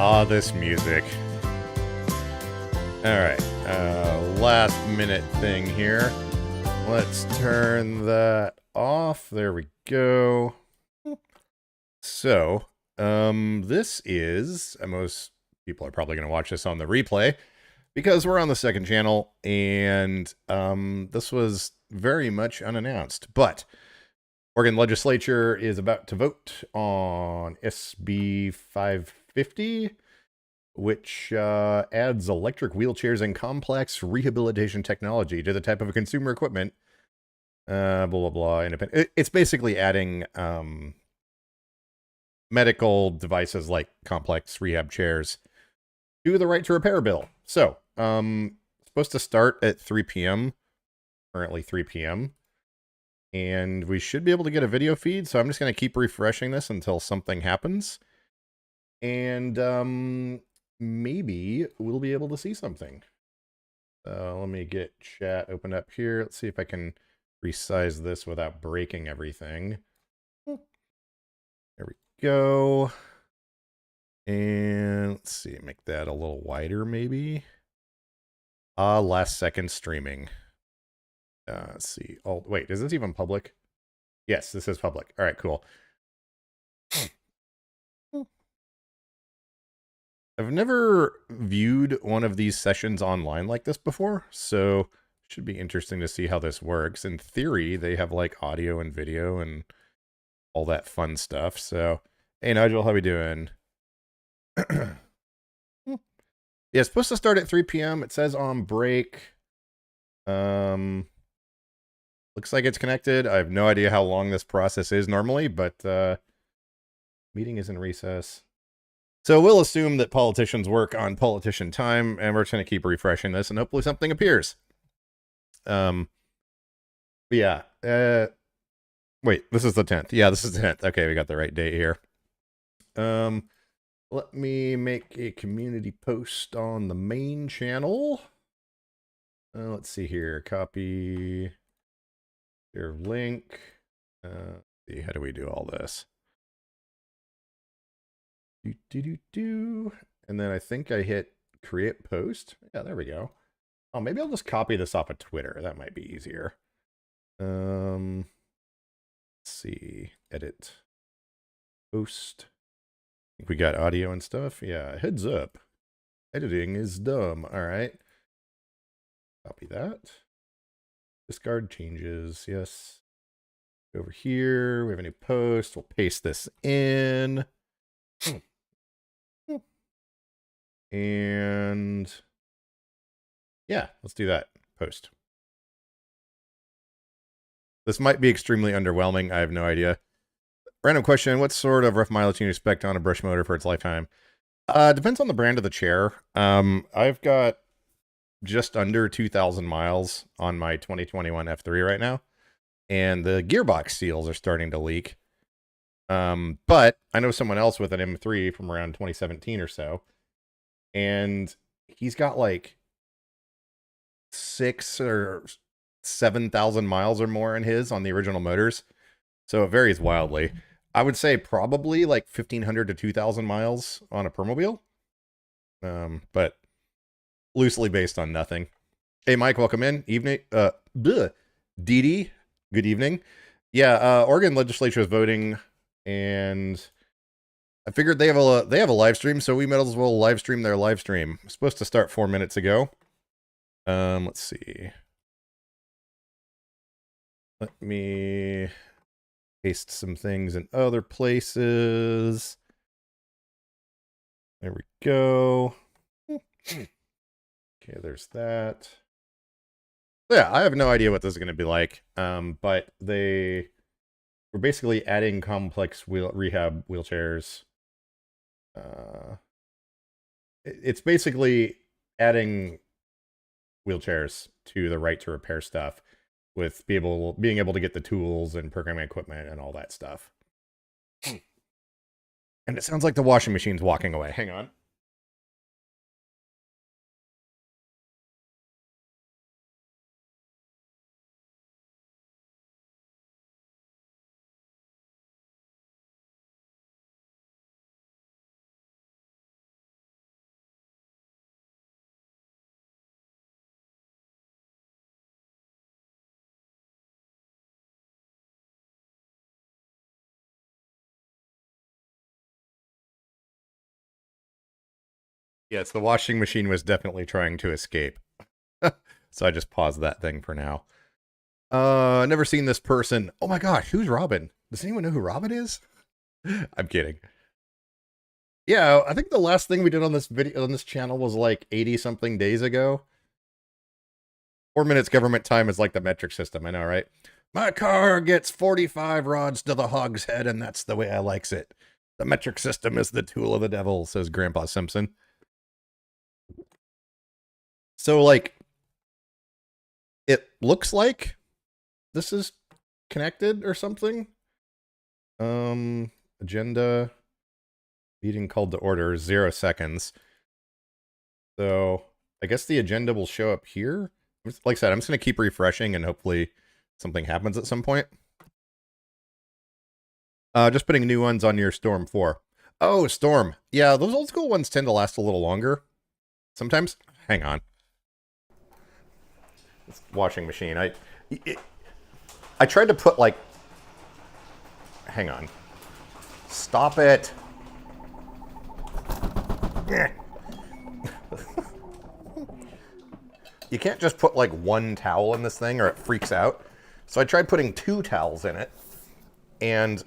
Ah, this music. Alright, last minute thing here. Let's turn that off. There we go. So, this is, most people are probably going to watch this on the replay, because we're on the second channel, and this was very much unannounced. But Oregon Legislature is about to vote on SB550, which adds electric wheelchairs and complex rehabilitation technology to the type of consumer equipment. Blah, blah, blah. Independent. It's basically adding medical devices like complex rehab chairs to the right to repair bill. So, supposed to start at 3 p.m., currently 3 p.m., and we should be able to get a video feed, so I'm just going to keep refreshing this until something happens. And maybe we'll be able to see something. Let me get chat opened up here. Let's see if I can resize this without breaking everything. There we go. And let's see, make that a little wider maybe. Last second streaming. Let's see. Oh, wait, is this even public? Yes, this is public. All right, cool. I've never viewed one of these sessions online like this before, so it should be interesting to see how this works. In theory, they have like audio and video and all that fun stuff. So, hey Nigel, how we doing? Yeah, it's supposed to start at 3 p.m. It says on break. Looks like it's connected. I have no idea how long this process is normally, but meeting is in recess. So we'll assume that politicians work on politician time, and we're just going to keep refreshing this, and hopefully something appears. But yeah. Wait, this is the 10th. Yeah, this is the 10th. Okay, we got the right date here. Let me make a community post on the main channel. Let's see here. Copy your link. See, how do we do all this? And then I think I hit create post. Yeah, there we go. Oh, maybe I'll just copy this off of Twitter. That might be easier. Let's see. Edit. Post. I think we got audio and stuff. Yeah, heads up. Editing is dumb. All right. Copy that. Discard changes. Yes. Over here, we have a new post. We'll paste this in. And yeah, let's do that. Post. This might be extremely underwhelming. I have no idea. Random question. What sort of rough mileage can you expect on a brush motor for its lifetime? Depends on the brand of the chair. I've got just under 2,000 miles on my 2021 F3 right now, and the gearbox seals are starting to leak. But I know someone else with an M3 from around 2017 or so, and he's got like 6,000 or 7,000 miles or more in his on the original motors. So it varies wildly. I would say probably like 1,500 to 2,000 miles on a Permobil. But loosely based on nothing. Hey, Mike, welcome in. Evening. Dee, good evening. Yeah, Oregon Legislature is voting, and I figured they have a live stream, so we might as well live stream their live stream. It's supposed to start 4 minutes ago. Let's see. Let me paste some things in other places. There we go. Okay, there's that. Yeah, I have no idea what this is going to be like, but we're basically adding complex rehab wheelchairs. It's basically adding wheelchairs to the right to repair stuff, with being able to get the tools and programming equipment and all that stuff. And it sounds like the washing machine's walking away. Hang on. Yes, the washing machine was definitely trying to escape. So I just paused that thing for now. Never seen this person. Oh my gosh, who's Robin? Does anyone know who Robin is? I'm kidding. Yeah, I think the last thing we did on this video on this channel was like 80 something days ago. 4 minutes government time is like the metric system, I know, right? My car gets 45 rods to the hog's head, and that's the way I likes it. The metric system is the tool of the devil, says Grandpa Simpson. So, like, it looks like this is connected or something. Agenda, meeting called to order, 0 seconds. So, I guess the agenda will show up here. Like I said, I'm just going to keep refreshing and hopefully something happens at some point. Just putting new ones on your Storm 4. Oh, Storm. Yeah, those old school ones tend to last a little longer. Sometimes. Hang on. This washing machine. I tried to put like... Hang on. Stop it. You can't just put like one towel in this thing or it freaks out. So I tried putting 2 towels in it, and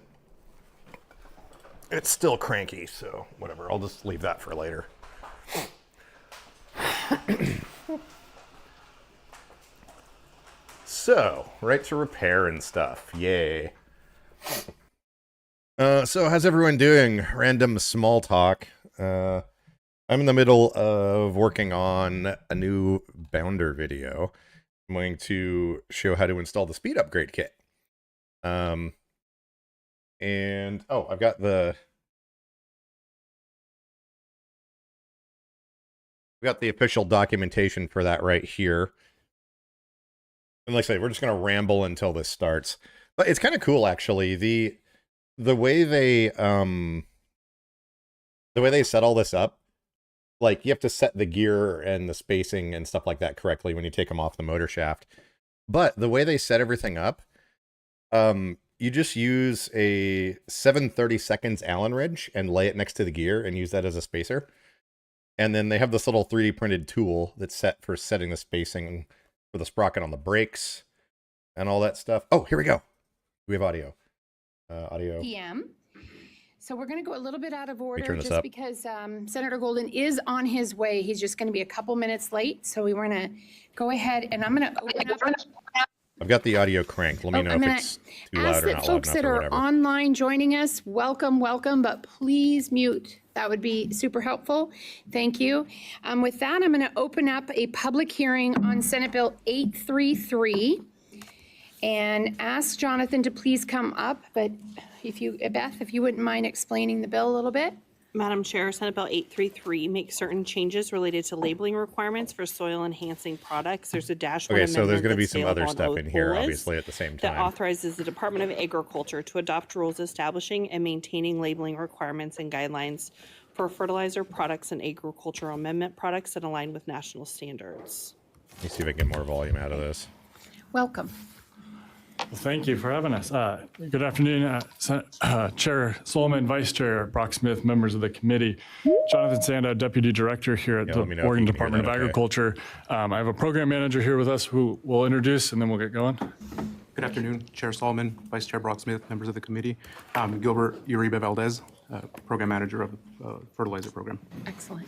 it's still cranky, so whatever. I'll just leave that for later. So, right to repair and stuff. Yay. So how's everyone doing? Random small talk. I'm in the middle of working on a new Bounder video. I'm going to show how to install the speed upgrade kit. And oh, I've got the official documentation for that right here. And like I say, we're just gonna ramble until this starts. But it's kind of cool actually. The way they set all this up. Like, you have to set the gear and the spacing and stuff like that correctly when you take them off the motor shaft. But the way they set everything up, you just use a 7/32 Allen wrench and lay it next to the gear and use that as a spacer. And then they have this little 3D printed tool that's set for setting the spacing for the sprocket on the brakes and all that stuff. Oh, here we go. We have audio. Audio. PM. So we're going to go a little bit out of order just up because Senator Golden is on his way. He's just going to be a couple minutes late. So we want to go ahead and I'm going to open up. I've got the audio cranked. Let me know if it's too loud or not loud enough. Folks that are online joining us, welcome, but please mute. That would be super helpful. Thank you. With that, I'm going to open up a public hearing on Senate Bill 833 and ask Jonathan to please come up. But Beth, if you wouldn't mind explaining the bill a little bit. Madam Chair, Senate Bill 833 makes certain changes related to labeling requirements for soil enhancing products. There's a dashboard amendment. Okay, so there's going to be that's some other stuff in here, list obviously, at the same time. that authorizes the Department of Agriculture to adopt rules establishing and maintaining labeling requirements and guidelines for fertilizer products and agricultural amendment products that align with national standards. Let me see if I can get more volume out of this. Welcome. Well, thank you for having us. Good afternoon, Chair Solomon, Vice Chair Brock Smith, members of the committee. Jonathan Sanda, Deputy Director here at the Oregon Department of Agriculture. I have a program manager here with us who we'll introduce and then we'll get going. Good afternoon, Chair Solomon, Vice Chair Brock Smith, members of the committee. Gilbert Uribe Valdez, Program Manager of the Fertilizer Program. Excellent.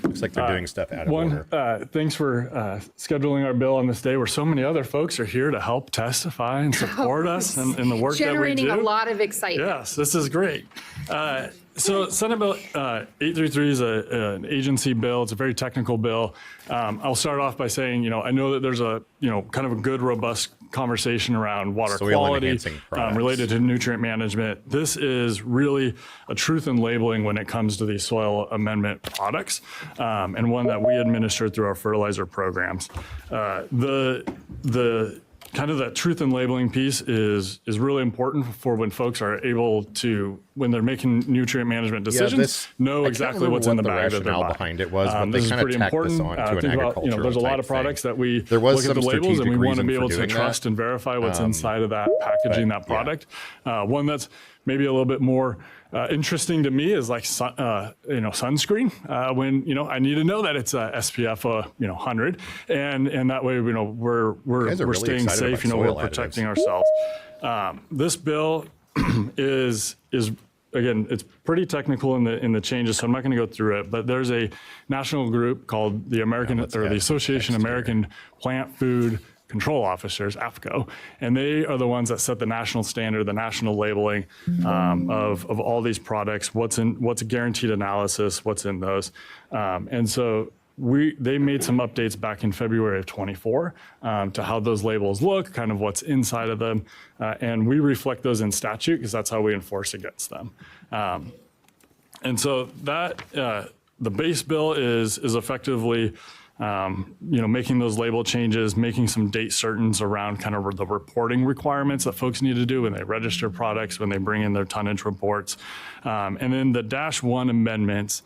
Looks like they're doing stuff out of order. Thanks for scheduling our bill on this day where so many other folks are here to help testify and support us in the work that we do. Generating a lot of excitement. Yes, this is great. So Senate Bill 833 is an agency bill. It's a very technical bill. I'll start off by saying, I know that there's a, kind of a good, robust conversation around water quality related to nutrient management. This is really a truth in labeling when it comes to these soil amendment products, and one that we administer through our fertilizer programs. The kind of that truth in labeling piece is really important for when folks are able to, when they're making nutrient management decisions, know exactly what's in the bag that they're buying. Behind it was, but this they is pretty important. Think about, there's a lot of products that we look at the labels and we want to be able to trust and verify what's inside of that packaging, that product. One that's maybe a little bit more interesting to me is like sunscreen when I need to know that it's a SPF 100, and that way we're really staying excited safe. about We're soil protecting additives. ourselves. This bill is again, it's pretty technical in the changes, so I'm not going to go through it. But there's a national group called the the Association of American Plant Food Control Officers, AFCO, and they are the ones that set the national standard, the national labeling of all these products, what's a guaranteed analysis, what's in those. And so they made some updates back in February of 24 to how those labels look, kind of what's inside of them, and we reflect those in statute because that's how we enforce against them. And so that the base bill is effectively making those label changes, making some date certains around kind of the reporting requirements that folks need to do when they register products, when they bring in their tonnage reports. And then the -1 amendments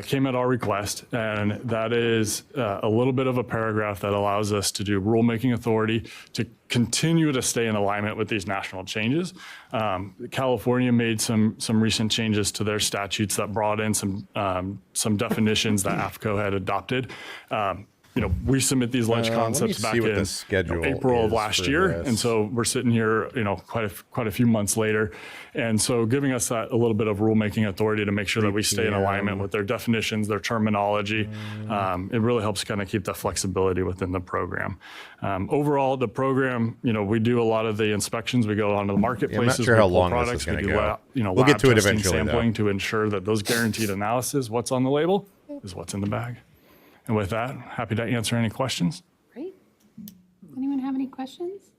came at our request, and that is a little bit of a paragraph that allows us to do rulemaking authority to continue to stay in alignment with these national changes. California made some recent changes to their statutes that brought in some definitions that AFCO had adopted. We submit these ledge concepts back in April of last year, and so we're sitting here, quite a few months later, and so giving us that a little bit of rulemaking authority to make sure that we stay in alignment with their definitions, their terminology. It really helps kind of keep that flexibility within the program. Overall, the program, we do a lot of the inspections. We go onto the marketplaces. I'm not sure how long products. this is going to we do go. We'll lab get to it testing, eventually, sampling though. to ensure that those guaranteed analysis, what's on the label, is what's in the bag. And with that, happy to answer any questions. Great. Anyone have any questions?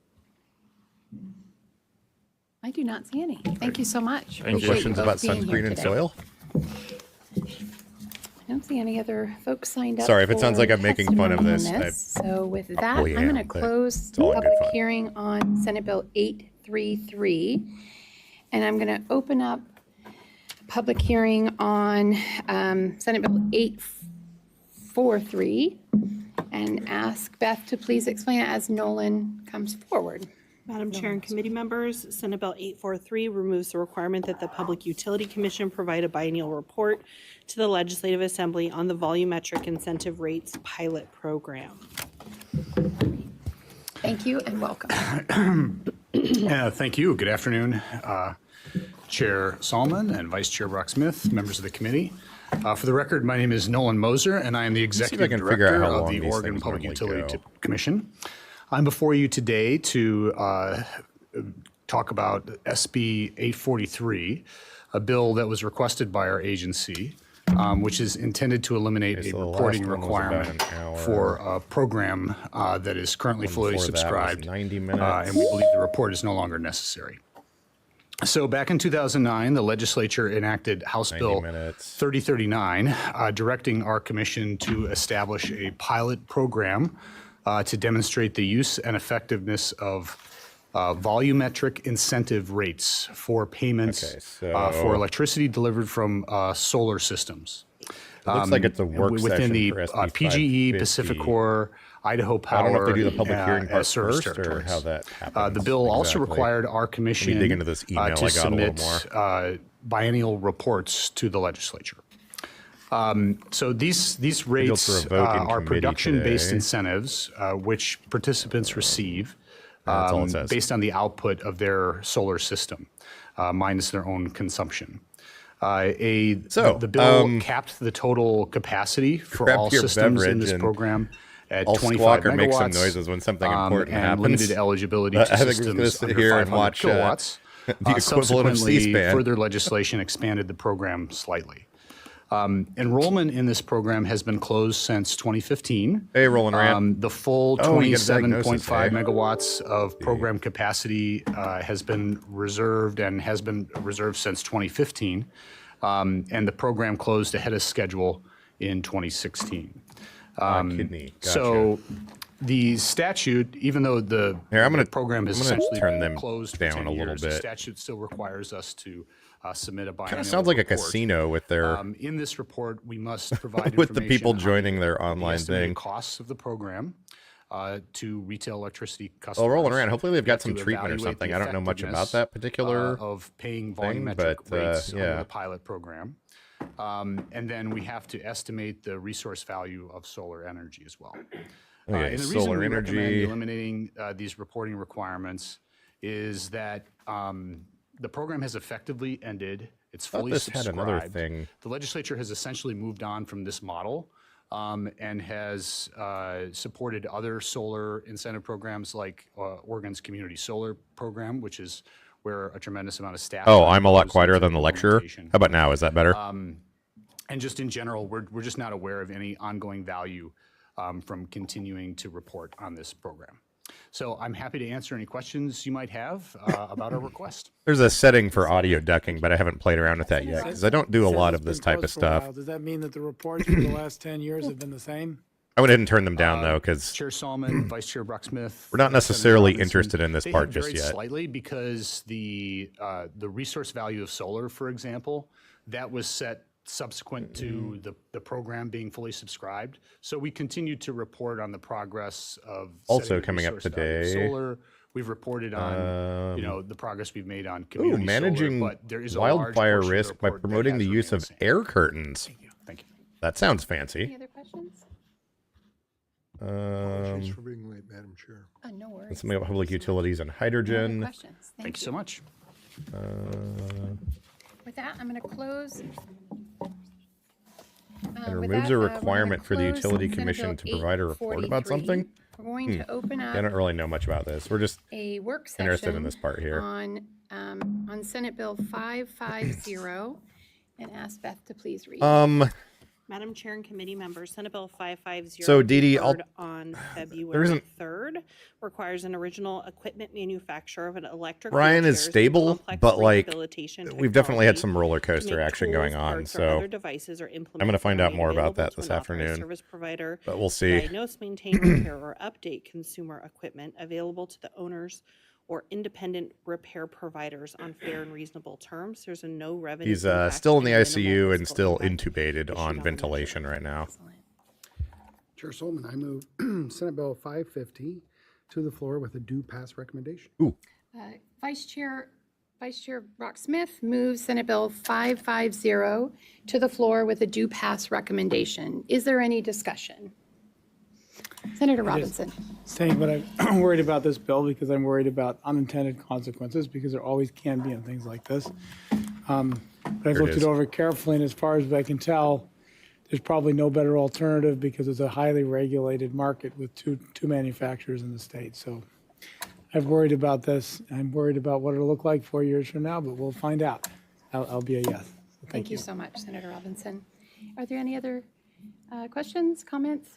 I do not see any. Thank you so much. No Thank you. questions about Appreciate you both being sunscreen here and today. soil? I don't see any other folks signed up. Sorry if it sounds for like I'm making fun of testimony this. on So with that, Oh, yeah, I'm going to but close it's the all in good public fun. hearing on Senate Bill 833. And I'm going to open up a public hearing on Senate Bill 843 and ask Beth to please explain it as Nolan comes forward. Madam Chair and committee members, Senate Bill 843 removes the requirement that the Public Utility Commission provide a biennial report to the Legislative Assembly on the volumetric incentive rates pilot program. Thank you and welcome. Thank you. Good afternoon, Chair Solomon and Vice Chair Brock-Smith, members of the committee. For the record, my name is Nolan Moser, and I am the I Executive can figure out Director how of long the these Oregon things Public normally Utility go. Commission. I'm before you today to talk about SB 843, a bill that was requested by our agency, which is intended to eliminate Okay, a so the reporting last one was about requirement an hour. for a program that is currently fully before that was subscribed, 90 minutes. and we believe the report is no longer necessary. So back in 2009, the legislature enacted House 90 Bill minutes. 3039, directing our commission to establish a pilot program to demonstrate the use and effectiveness of volumetric incentive rates for payments Okay, so- for electricity delivered from solar systems. It looks like it's a work Within session the for SB550. PGE, Pacificor, Idaho Power, I don't know if they do the public hearing part as service first or territories. how that happens. The bill also exactly. required our commission dig into this email I to got a little submit biennial reports to the legislature. So these rates for a vote in are committee production-based today. incentives which participants receive That's all it says. based on the output of their solar system, minus their own consumption. The bill capped the total capacity for grab all your systems in beverage this and program at I'll 25 squawk or megawatts. make some noises when something important and happens. limited eligibility I to think we're just gonna systems sit under here and 500 watch, kilowatts. the equivalent of Subsequently, C-SPAN. further legislation expanded the program slightly. Enrollment in this program has been closed since 2015. Hey, Roland Rand. The full Oh, you get a diagnosis, 27.5 hey? megawatts of program capacity has been reserved since 2015. And the program closed ahead of schedule in 2016. Kidney. Gotcha. So the statute, even though the program has I'm gonna essentially turn been them closed for down 10 a little years, the bit. statute still requires us to submit a biennial Kind of sounds like a report. casino with their In this report, we must provide with the people information on joining their the online estimated thing. costs of the program, to retail electricity Oh, customers. rolling around. Hopefully they've We have got some to treatment or evaluate the something. I don't know much about effectiveness, that particular. of paying thing, volumetric but, rates under yeah. the pilot program. And then we have to estimate the resource value of solar energy as well. Okay, And the reason solar we recommend energy. eliminating these reporting requirements is that the program has effectively ended. It's Thought fully this had subscribed. another thing. The legislature has essentially moved on from this model and has supported other solar incentive programs like Oregon's Community Solar Program, which is where a tremendous amount of staff. Oh, time I'm a lot goes quieter into than the lecturer. implementation. How about now? Is that better? And just in general, we're just not aware of any ongoing value from continuing to report on this program. So I'm happy to answer any questions you might have about our request. There's a setting for audio ducking, but I haven't played around with that yet because I don't do a Says lot it's of this been type of closed for a while. stuff. Does that mean that the reports for the last 10 years have been the same? I went ahead and turned them down though because Chair Solomon, Vice Chair Brocksmith. we're not Senator necessarily Robinson, interested in this they part have just varied yet. Slightly because the resource value of solar, for example, that was set subsequent to the program being fully subscribed. So we continue to report on the progress of Also setting the coming up resource value of today. Solar. We've reported on the progress we've made on community Managing solar, but there is a large wildfire portion of the risk by report that promoting the has use remained of the same. air curtains. Thank you. That sounds Any fancy. other questions? Apologies for being late, Madam Chair. No worries. Something about public utilities and No other hydrogen. questions. Thank you so much. With that, I'm going to close. And removes a requirement for the utility commission to provide a report about something. We're going to open I don't up really know much about this. We're just a work session interested in this part here. on Senate Bill 550 and ask Beth to please read. Madam Chair and committee members, Senate Bill 550. So, Dee Dee, heard on February isn't- 3rd, requires an original equipment manufacturer of an electric Ryan is wheelchairs with stable, complex but, like, rehabilitation we've definitely had technology some roller to coaster make action tools, going on. parts, or So other devices or I'm going to find out implements more about made that available this to an authorized afternoon. Service provider But we'll see. diagnose, maintain, repair, or update consumer equipment available to the owners or independent repair providers on fair and reasonable terms. There's a no revenue. He's impact still in the and minimal ICU and fiscal still impact intubated issued on the ventilation measure. right now. Excellent. Chair Solomon, I move Senate Bill 550 to the floor with a due pass recommendation. Ooh, Vice Chair Brock-Smith moves Senate Bill 550 to the floor with a due pass recommendation. Is there any discussion? Senator Robinson. Saying, but I'm worried about this bill because I'm worried about unintended consequences because there always can be on things like this. But I've looked is. it over carefully, and as far as I can tell, there's probably no better alternative because it's a highly regulated market with two manufacturers in the state. So I've worried about this. I'm worried about what it'll look like 4 years from now, but we'll find out. I'll be a yes. So Thank you so much, Senator Robinson. Are there any other questions, comments?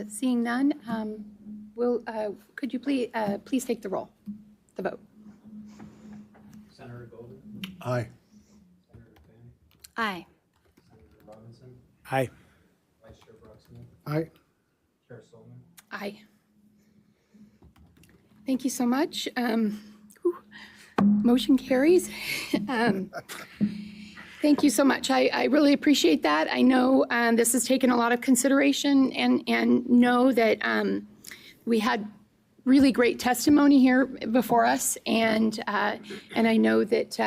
Seeing none, could you please take the roll, the vote? Senator Golden, Aye. Senator Finn, Aye. Senator Robinson, Aye. Vice Chair Brocksmith, Aye. Chair Solomon. Aye. Thank you so much. Motion carries. Thank you so much. I really appreciate that. I know this has taken a lot of consideration and know that we had really great testimony here before us, and I know that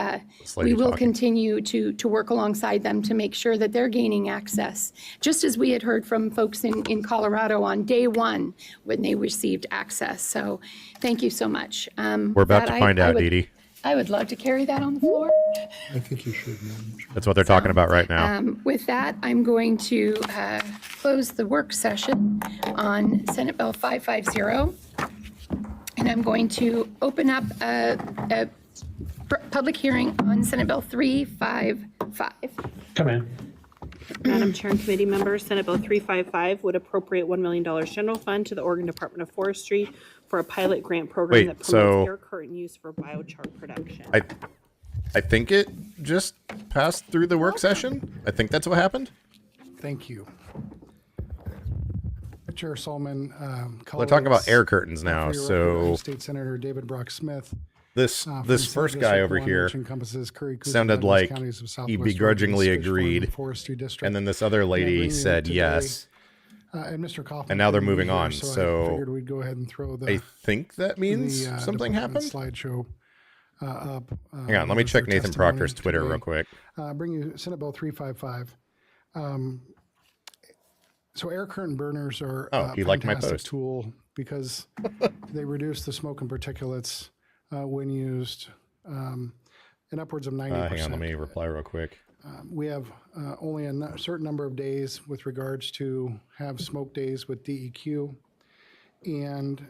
lady we will talking. continue to work alongside them to make sure that they're gaining access, just as we had heard from folks in Colorado on day one when they received access. So thank you so much. we're about to find out, Dee Dee. I would love to carry that on the floor. I think you should, Madam Chair. That's what they're talking about right now. With that, I'm going to close the work session on Senate Bill 550. And I'm going to open up a public hearing on Senate Bill 355. Come in. Madam Chair and committee members, Senate Bill 355 would appropriate $1 million general fund to the Oregon Department of Forestry for a pilot grant program Wait, that promotes so- air curtain use for biochar production. I think it just passed through the work session. I think that's what happened. Thank you. Chair Solomon. We're talking about air curtains now. So State Senator David Brock-Smith. this from first Senate guy District over 1, here which encompasses Curry, Coosa, sounded and Douglas like counties of he Southwest Oregon, begrudgingly switched from the agreed, Forestry District. and then this other And I'm lady bringing said today, yes. And Mr. Kaufman. And now they're couldn't be moving here, on, I so figured we'd go ahead and throw I think that means the, something department happened. slideshow up. Hang on, let me with check their Nathan Proctor's testimony Twitter today. real quick. Bring you Senate Bill 355. So air curtain burners are Oh, a he liked my fantastic post. tool because they reduce the smoke and particulates when used in upwards of 90%. Hang on, let me reply real quick. We have only a certain number of days with regards to have smoke days with DEQ. And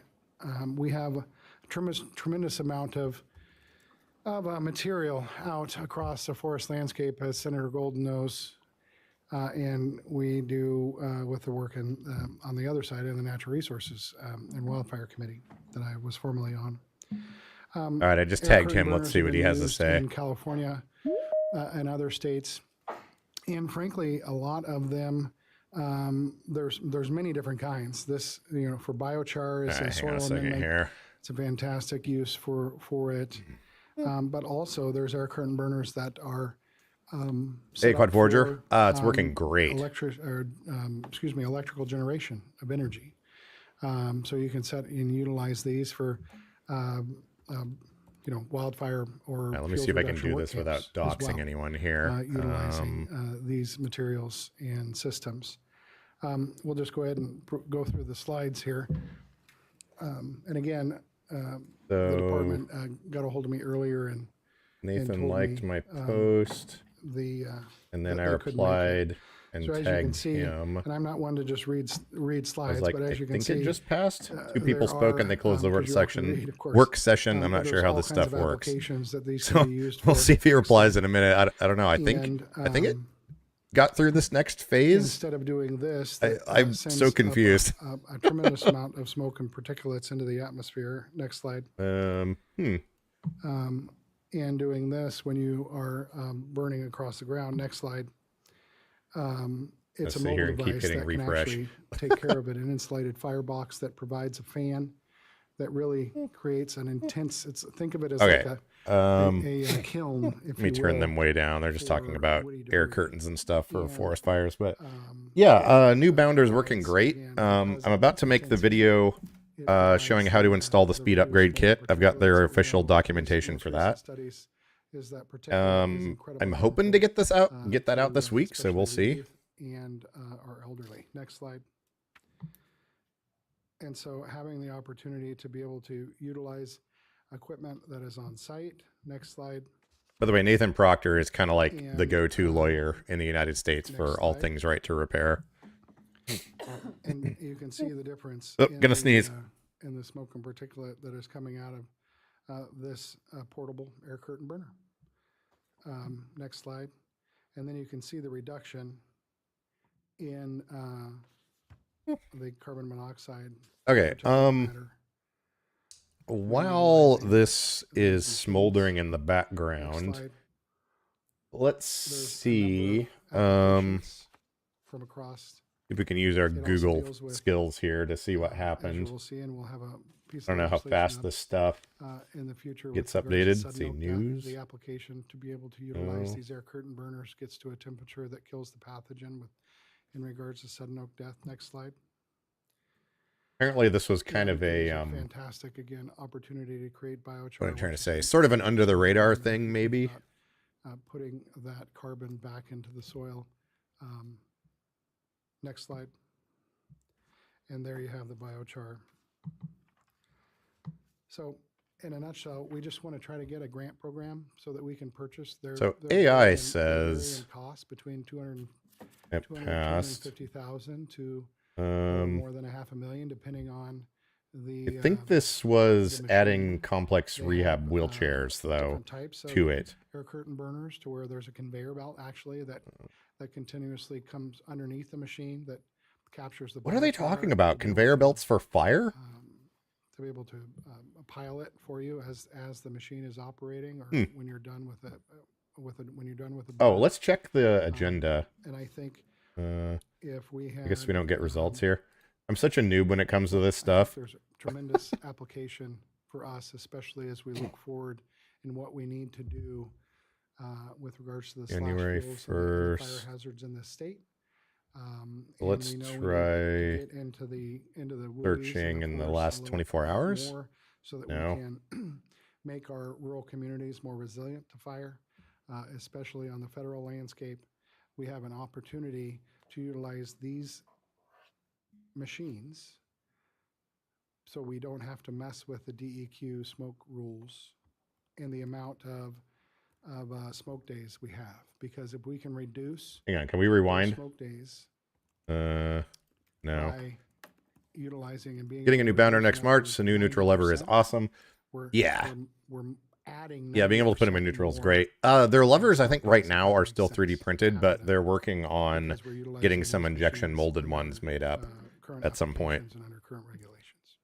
we have a tremendous amount of material out across the forest landscape, as Senator Golden knows. And we do with the work on the other side in the Natural Resources and Wildfire Committee that I was formerly on. All right, I just Air tagged curtain him. Let's burners see have what he been has to used say. in California and other states, and frankly, a lot of them. There's many different kinds. This, for biochar is All a right, hang on a soil second amendment. here. It's a fantastic use for it. But also, there's air curtain burners that are Hey, set Quad up Forger. for, It's working great. electrical generation of energy. So you can set and utilize these for, wildfire or Let me fuels see if I can reduction do work this without camps as doxing well, anyone here. utilizing these materials and systems. We'll just go ahead and go through the slides here. And again, the So department got a hold of me earlier and Nathan told liked me, my post, the and then that I they couldn't make it. replied and So as you can tagged see, him. and I'm not one to just read I slides, was like, but I as you can think see, it just passed. Two there people spoke and they are, closed the work 'cause you're all can section. read, of course, Work session. I'm but not sure there's how all this kinds stuff of works. applications that these So can be used we'll for. see if he replies in a minute. I don't know. I think And, it got through this next phase. instead of doing this, I'm sends so up confused. a tremendous amount of smoke and particulates into the atmosphere. Next slide. And doing this when you are burning across the ground. Next slide. It's Let's a see mobile here and keep device hitting that can refresh. actually take care of it. An insulated firebox that provides a fan that really creates an intense. Think of it as Okay. like a kiln. If Let me you turn will. them way down. They're just talking for about woody air debris. curtains and stuff for And, forest fires. But yeah, new bounder's working great. I'm about to make the video showing how to install the speed upgrade kit. I've got their official documentation for that. I'm hoping to get this out, get that out this week, so we'll see. And our elderly. Next slide. And so having the opportunity to be able to utilize equipment that is on site. Next slide. By the way, Nathan Proctor is kind of like the And, go-to lawyer in the United States for next all slide. things right to repair. And you can see the difference. Oh, in gonna the, sneeze. In the smoke and particulate that is coming out of this portable air curtain burner. Next slide. And then you can see the reduction in the carbon monoxide. Okay. particulate matter. While utilizing this is these smoldering in the Next background, slide. let's There's a see number of applications from across. if we can use our It also Google deals with, skills here to see what As happened. you will see, and we'll have a piece I of don't know how legislation fast up, this stuff. in the future gets with regards to updated. sudden See, oak death. news. The application to be able to utilize Oh. these air curtain burners gets to a temperature that kills the pathogen in regards to sudden oak death. Next slide. Apparently, this was kind And of it a is fantastic again opportunity to create biochar. what I'm trying to which is say, sort of an under the radar fantastic. thing, maybe. Putting that carbon back into the soil. Next slide. And there you have the biochar. So in a nutshell, we just want to try to get a grant program so that we can purchase their. So their AI vary in says cost between 200 it passed. 250,000 to Um, more than $500,000, depending on the. I think this was the adding machine. complex They rehab have, wheelchairs, though, different types of to it. air curtain burners to where there's a conveyor belt actually that continuously comes underneath the machine that captures the. What are they biochar talking to about? be able Conveyor to, belts for fire? to be able to pile it for you as the machine is operating, or when you're done with it, when you're done with the. Oh, burn. let's check the agenda. And I think if we have, I guess we don't get results here. I'm such a noob when it comes to this stuff. There's a tremendous application for us, especially as we look forward in what we need to do with regards to the January slash fuels and the 1st. fire hazards in this state. Let's and we know we need try to get into the woolies and searching in the forest a last little 24 hours. more so that No. we can make our rural communities more resilient to fire, especially on the federal landscape. We have an opportunity to utilize these machines so we don't have to mess with the DEQ smoke rules and the amount of smoke days we have. Because if we can reduce Hang on, can we those rewind? smoke days No. by utilizing and being Getting a able new to bounder reduce next that March. to The new neutral lever is 90%, awesome. we're- Yeah. we're adding Yeah, being able to put them in 90% neutral is more great. Their levers, I smoke think, right days, if now that are makes still 3D sense, printed, have but it they're working on because we're utilizing getting some these injection machines molded under, ones made up current at some point. applications and under current regulations.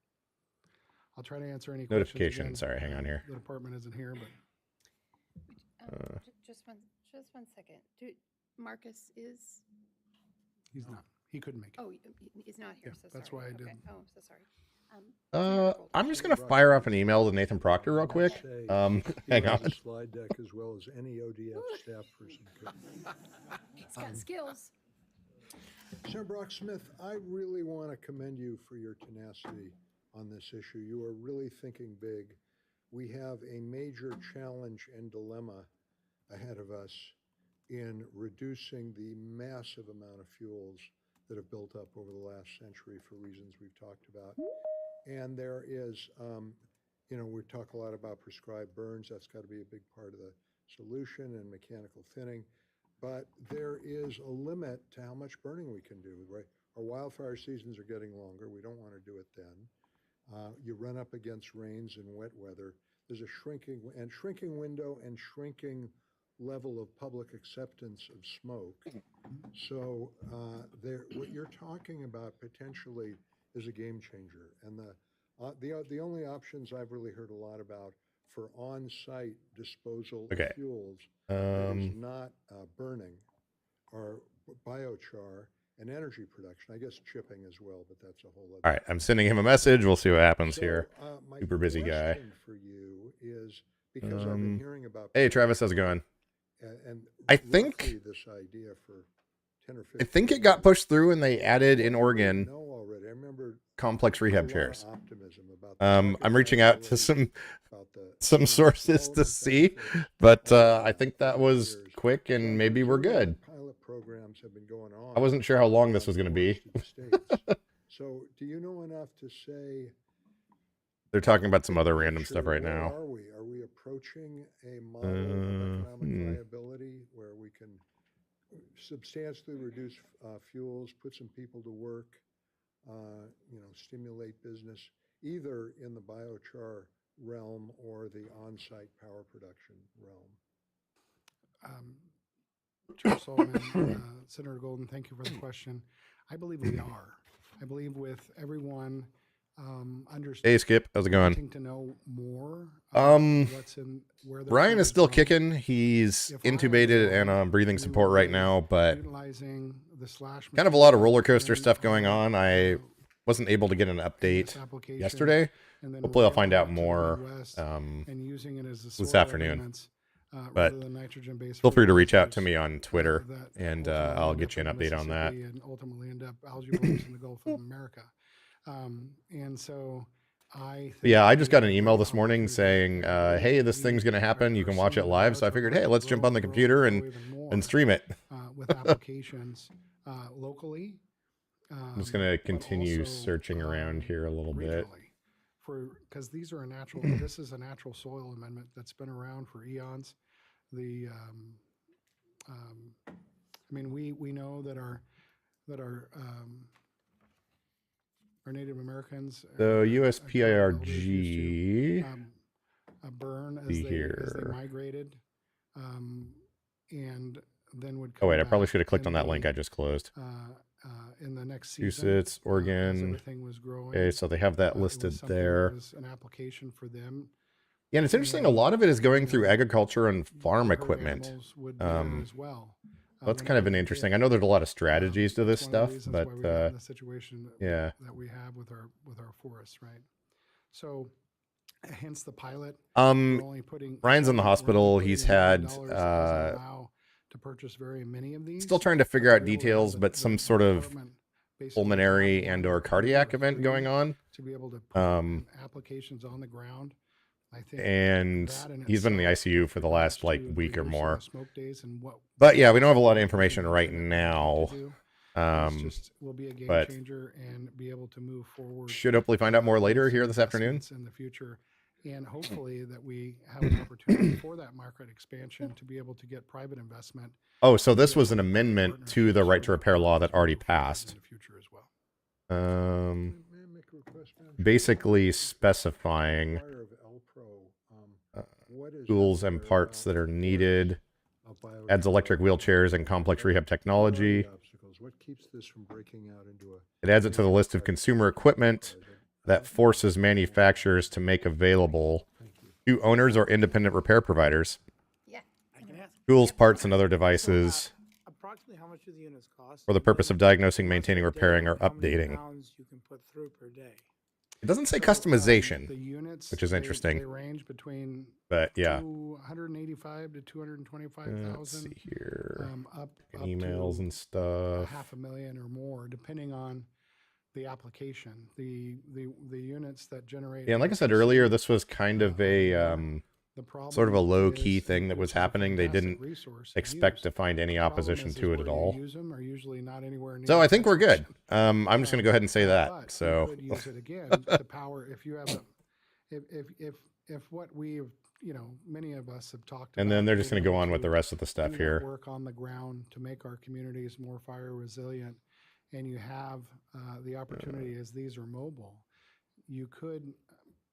I'll try to answer any Notification, questions. sorry, hang on here. The department isn't here, but Just one second. Marcus is, he's not. He couldn't make it. oh, he's not here, Yeah, so sorry. that's why I Okay. didn't. Oh, so sorry. Senator Golden. I'm just gonna fire up an email to Nathan Proctor real quick. Say, Hang he runs on. a slide deck as well as any ODF staff person could. He's got skills. Senator Brock Smith, I really want to commend you for your tenacity on this issue. You are really thinking big. We have a major challenge and dilemma ahead of us in reducing the massive amount of fuels that have built up over the last century for reasons we've talked about. And there is, we talk a lot about prescribed burns. That's got to be a big part of the solution, and mechanical thinning. But there is a limit to how much burning we can do, right? Our wildfire seasons are getting longer. We don't want to do it then. You run up against rains and wet weather. There's a shrinking window and shrinking level of public acceptance of smoke. So what you're talking about potentially is a game changer. And the only options I've really heard a lot about for on-site disposal Okay. of fuels that is not burning are biochar and energy production. I guess chipping as well, but that's a whole other. All right, I'm sending him a message. We'll see what happens So, here. my Super busy guy. question for you is, because I've been hearing about. Hey, Travis, how's it going? And I think- roughly this idea for 10 or 15 I think it got pushed through and they added in Oregon No, already. I remember complex a rehab lot of chairs. optimism about the I'm reaching out to second some about the sources to development see, benefits but of I think that was years. quick So and maybe we're two good. Pilot programs have been going on. I wasn't sure how long this around was going to the be. United States. So do you know enough to say? They're talking about some other random Sure, stuff right where now. Are we? Are we approaching a model of economic viability where we can substantially reduce fuels, put some people to work, stimulate business, either in the biochar realm or the on-site power production realm? Chair Solomon, Senator Golden, thank you for the question. I believe we are. I believe with everyone Hey, Skip, how's it going? wanting to know more. What's in where they're Brian coming is still from, kicking. He's If I intubated were and on breathing we support would right be now, but utilizing the slash kind of a lot of machine roller coaster in, stuff going on. I uh, wasn't able to get an this update application, yesterday. and then Hopefully I'll rail find it out to the more Midwest and using it as a this soil afternoon. elements, But rather than nitrogen-based feel free to reach out to fertilizers, me on Twitter, that and ultimately I'll end get up you an in update on that. Mississippi and ultimately end up algae blooms in the Gulf of America. And so I think Yeah, I that just we got have an a email great this morning opportunity saying, to hey, this lead thing's going to happen. You our can watch it Sunbelt live. So I figured, hey, let's jump on the computer and even more, stream it. with applications locally. I'm just going to but continue also, searching around here a little bit. regionally. Because these are a natural, this is a natural soil amendment that's been around for eons. The, we know that our Native Americans. So and, elders used USPIRG. to, burn as See they here. migrated, and then would. Oh, wait, come I probably back should have clicked on in that link the, I just closed. in the next season. Massachusetts, as Oregon. everything was growing. Okay, so they have that It was listed something that there. was an application for them. Yeah, and it's interesting. A lot of it is going through agriculture and farm Her equipment. animals would be there as well. That's when kind it of an was interesting. big. I know there's a lot of strategies to this It's one of stuff, the reasons but why we got in the situation yeah. that we have with our forests, right? So, hence the pilot. Um, We're only putting Ryan's in the we're only hospital. putting He's $1 million had as an allow to purchase very many of these. Still trying to figure out be able to have details, but some sort of department basically pulmonary have and one or cardiac or event three going on. to be able to put applications on the ground. I think And that in he's been in the itself, ICU with for the regards last like to week or reducing more. the smoke days and what But yeah, we don't have a lot of what information we right mentioned now. to do, Um, this just will be a game but changer and be able to move forward. should hopefully find out more later with here this afternoon. investments in the future, and hopefully that we have an opportunity for that market expansion to be able to get private investment. Oh, so this be was able an to build amendment to the partnerships right with to repair law that partners already move forward passed. in the future as well. May I make a request, Madam Chair? Basically specifying Supplier of L-Pro, what is tools out and there parts about that are the needed, importance of adds electric wheelchairs and complex rehab What are technology. the obstacles? What keeps this from breaking out into a? It adds it to the list of consumer equipment that forces manufacturers to make available to owners or independent repair providers Yeah. tools, parts, and other devices Approximately how much do the units cost? for the purpose of diagnosing, maintaining, Per day, repairing, or how many updating. pounds you can put through per day. It doesn't say So, customization, the units, which is they interesting. range between but yeah. 285 to 225,000. Let's see here. Up Emails to and stuff. $500,000 or more, depending on the application. The units that generate. Yeah, and like I said earlier, electricity, this was kind of a the problem sort of a low-key is thing that was there's a happening. They fantastic didn't resource to expect use. to find any The problem opposition is to it where at you all. use them are usually not anywhere near So I think we're catch good. basins. I'm just going to go ahead and say that. But So you could use it again to power if you have a, if what we've, many of us have talked about. and then they're just being going to go able on with the to rest of the stuff do that here. work on the ground to make our communities more fire resilient, and you have the opportunity as these are mobile, you could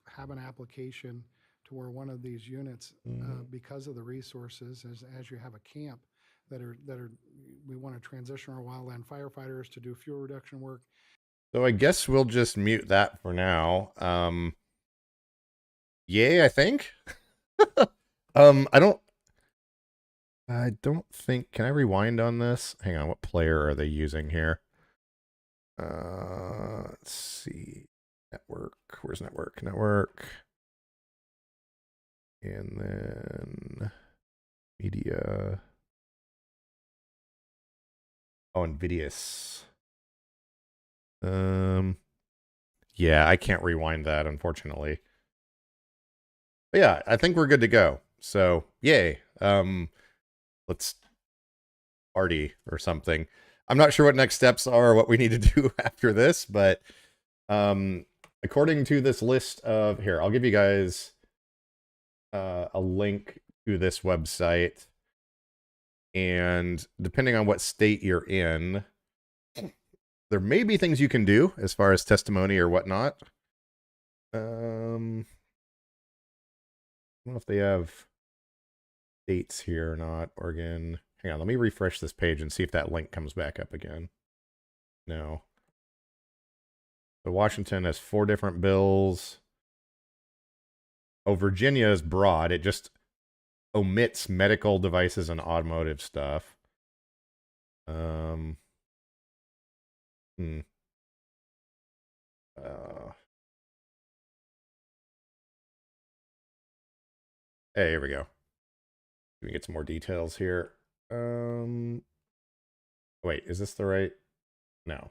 have an application to where one of these units, because of the resources, as you have a camp that are we want to transition our wildland firefighters to do fuel reduction work. So I guess we'll just mute that for now. Yay, I think. I don't think. Can I rewind on this? Hang on. What player are they using here? Let's see. Network. Where's network? Network. And then media. Oh, Nvidius. Yeah, I can't rewind that, unfortunately. But yeah, I think we're good to go. So, yay. Let's party or something. I'm not sure what next steps are or what we need to do after this, but according to this list of here, I'll give you guys a link to this website. And depending on what state you're in, there may be things you can do as far as testimony or whatnot. I don't know if they have dates here or not. Oregon. Hang on, let me refresh this page and see if that link comes back up again. No. So Washington has 4 different bills. Oh, Virginia is broad. It just omits medical devices and automotive stuff. Hey, here we go. Let me get some more details here. Wait, is this the right? No.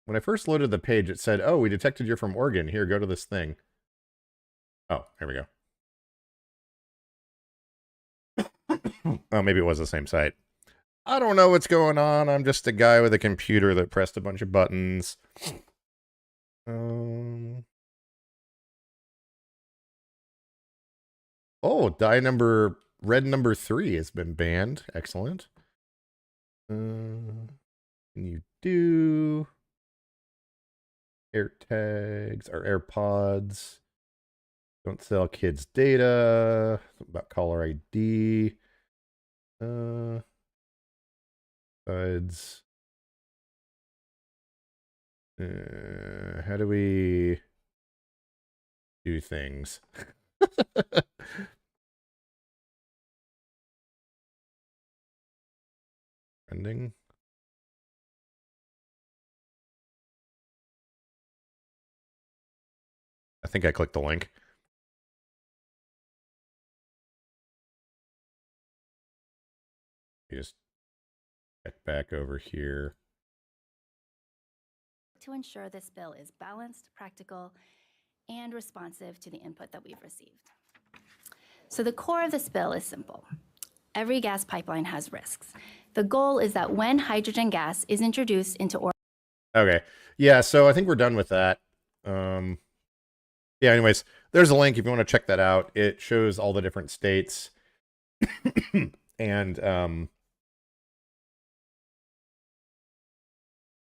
When I first loaded the page, it said, oh, we detected you're from Oregon. Here, go to this thing. Oh, here we go. Oh, maybe it was the same site. I don't know what's going on. I'm just a guy with a computer that pressed a bunch of buttons. Oh, red number 3 has been banned. Excellent. Can you do AirTags or AirPods? Don't sell kids data. Something about caller ID. Besides, how do we do things? pending. I think I clicked the link. You just get back over here. To ensure this bill is balanced, practical, and responsive to the input that we've received. So the core of this bill is simple. Every gas pipeline has risks. The goal is that when hydrogen gas is introduced into Okay. Yeah, so I think we're done with that. Yeah, anyways, there's a link if you want to check that out. It shows all the different states. And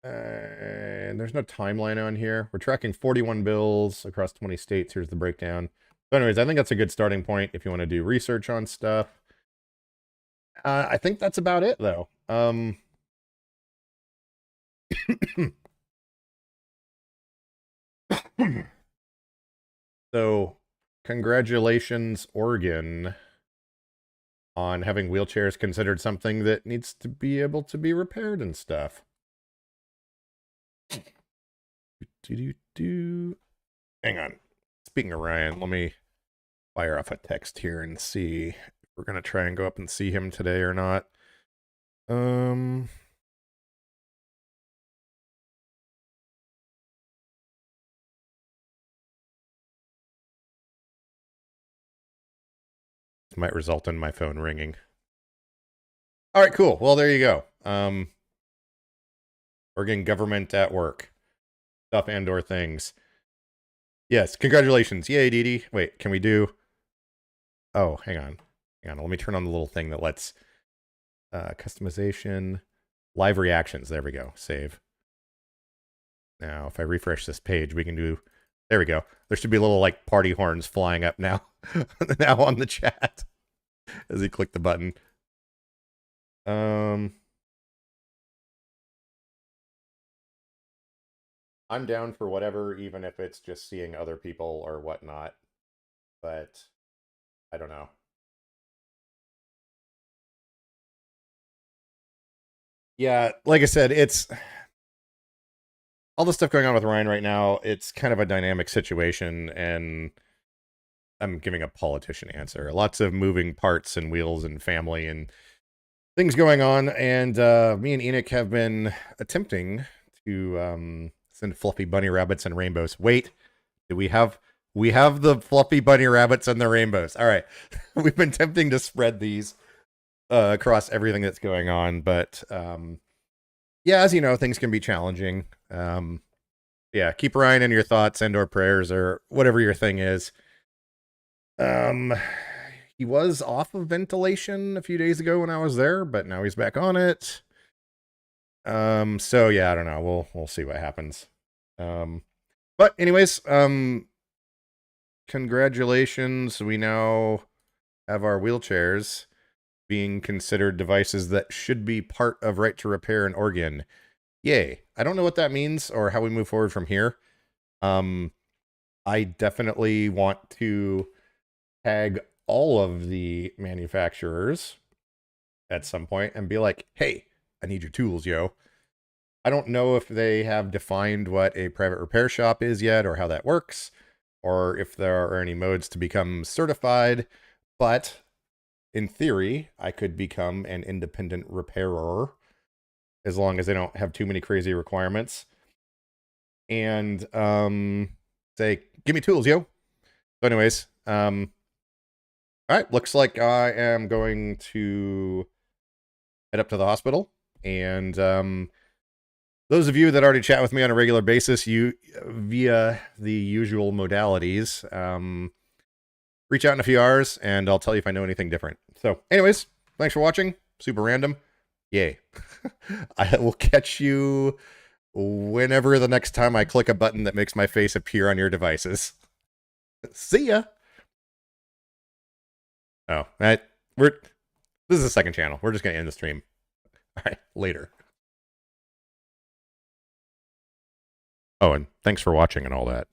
there's no timeline on here. We're tracking 41 bills across 20 states. Here's the breakdown. So anyways, I think that's a good starting point if you want to do research on stuff. I think that's about it, though. So, congratulations, Oregon, on having wheelchairs considered something that needs to be able to be repaired and stuff. Hang on. Speaking of Ryan, let me fire off a text here and see if we're going to try and go up and see him today or not. This might result in my phone ringing. All right, cool. Well, there you go. Oregon government at work. Stuff and or things. Yes, congratulations. Yay, Dee Dee. Wait, can we do... Oh, hang on. Hang on, let me turn on the little thing that lets... customization. Live reactions. There we go. Save. Now, if I refresh this page, we can do... There we go. There should be little, like, party horns flying up now. Now on the chat. As he clicked the button. I'm down for whatever, even if it's just seeing other people or whatnot. But I don't know. Yeah, like I said, it's all the stuff going on with Ryan right now. It's kind of a dynamic situation, and I'm giving a politician answer. Lots of moving parts and wheels and family and things going on. And me and Enoch have been attempting to send fluffy bunny rabbits and rainbows. Wait, do we have the fluffy bunny rabbits and the rainbows? All right. We've been attempting to spread these across everything that's going on, but yeah, as you know, things can be challenging. Yeah, keep Ryan in your thoughts and or prayers or whatever your thing is. He was off of ventilation a few days ago when I was there, but now he's back on it. So yeah, I don't know. We'll see what happens. But anyways, congratulations. We now have our wheelchairs being considered devices that should be part of Right to Repair in Oregon. Yay. I don't know what that means or how we move forward from here. I definitely want to tag all of the manufacturers at some point and be like, hey, I need your tools, yo. I don't know if they have defined what a private repair shop is yet or how that works, or if there are any modes to become certified, but in theory, I could become an independent repairer as long as they don't have too many crazy requirements. And say, give me tools, yo. So anyways, all right, looks like I am going to head up to the hospital. And those of you that already chat with me on a regular basis, you via the usual modalities, reach out in a few hours, and I'll tell you if I know anything different. So anyways, thanks for watching. Super random. Yay. I will catch you whenever the next time I click a button that makes my face appear on your devices. See ya. Oh, this is the second channel. We're just going to end the stream. All right, later. Oh, and thanks for watching and all that.